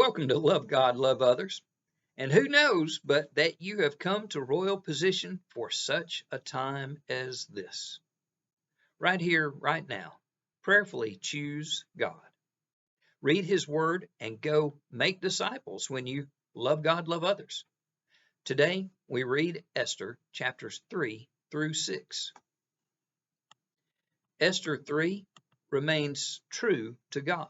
Welcome to Love God, Love Others. And who knows but that you have come to royal position for such a time as this. Right here, right now, prayerfully choose God. Read His Word and go make disciples when you love God, love others. Today, we read Esther chapters 3 through 6. Esther 3 remains true to God.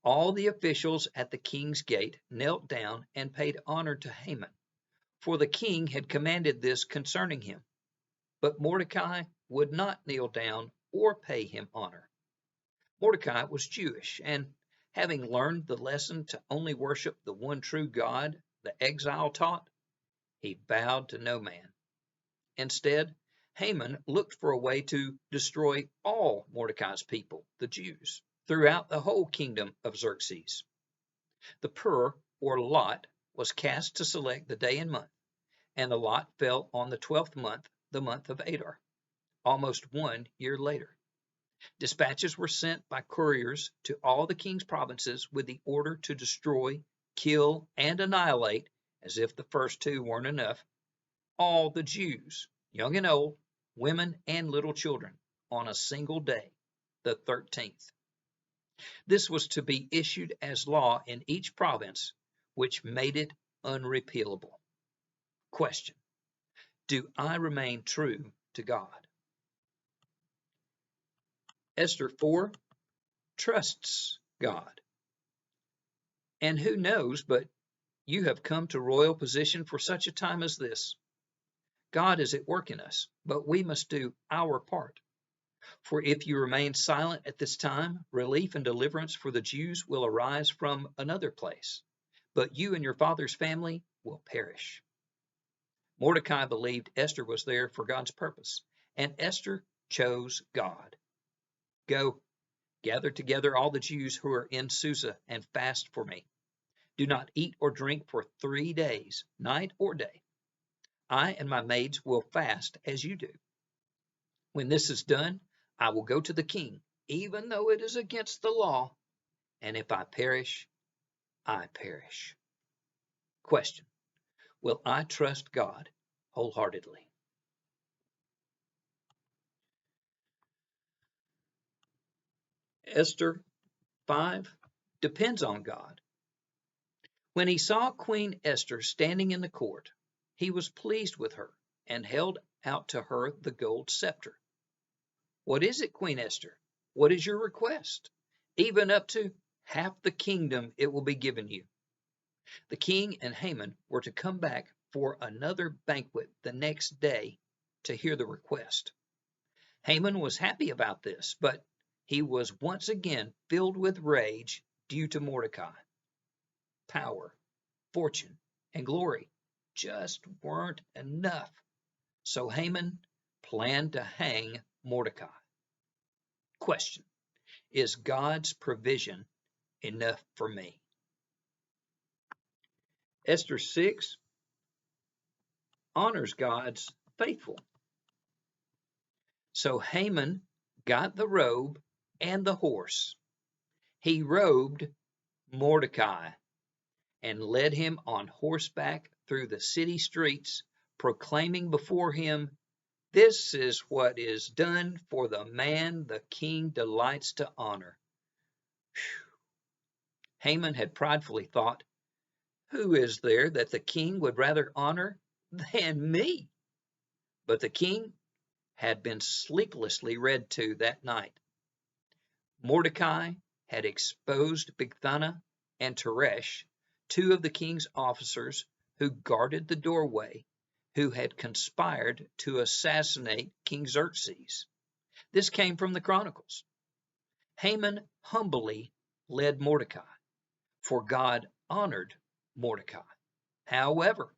All the officials at the king's gate knelt down and paid honor to Haman, for the king had commanded this concerning him. But Mordecai would not kneel down or pay him honor. Mordecai was Jewish, and having learned the lesson to only worship the one true God the exile taught, he bowed to no man. Instead, Haman looked for a way to destroy all Mordecai's people, the Jews, throughout the whole kingdom of Xerxes. The pur, or lot, was cast to select the day and month, and the lot fell on the 12th month, the month of Adar, almost 1 year later. Dispatches were sent by couriers to all the king's provinces with the order to destroy, kill, and annihilate, as if the first two weren't enough, all the Jews, young and old, women and little children, on a single day, the 13th. This was to be issued as law in each province, which made it unrepealable. Question: do I remain true to God? Esther 4 trusts God. And who knows but you have come to royal position for such a time as this. God is at work in us, but we must do our part. For if you remain silent at this time, relief and deliverance for the Jews will arise from another place, but you and your father's family will perish. Mordecai believed Esther was there for God's purpose, and Esther chose God. Go, gather together all the Jews who are in Susa and fast for me. Do not eat or drink for 3 days, night or day. I and my maids will fast as you do. When this is done, I will go to the king, even though it is against the law, and if I perish, I perish. Question: will I trust God wholeheartedly? Esther 5 depends on God. When he saw Queen Esther standing in the court, he was pleased with her and held out to her the gold scepter. What is it, Queen Esther? What is your request? Even up to half the kingdom it will be given you. The king and Haman were to come back for another banquet the next day to hear the request. Haman was happy about this, but he was once again filled with rage due to Mordecai. Power, fortune, and glory just weren't enough, so Haman planned to hang Mordecai. Question: is God's provision enough for me? Esther 6 honors God's faithful. So Haman got the robe and the horse. He robed Mordecai and led him on horseback through the city streets, proclaiming before him, "This is what is done for the man the king delights to honor." Whew. Haman had pridefully thought, "Who is there that the king would rather honor than me?" But the king had been sleeplessly read to that night. Mordecai had exposed Bigthana and Teresh, two of the king's officers who guarded the doorway, who had conspired to assassinate King Xerxes. This came from the Chronicles. Haman humbly led Mordecai, for God honored Mordecai. However,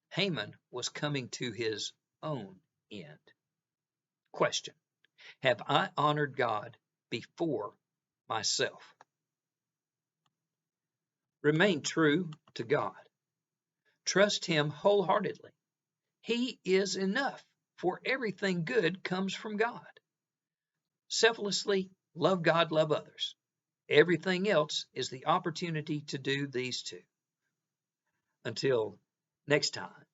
Haman was coming to his own end. Question: have I honored God before myself? Remain true to God. Trust Him wholeheartedly. He is enough, for everything good comes from God. Selflessly love God, love others. Everything else is the opportunity to do these two. Until next time.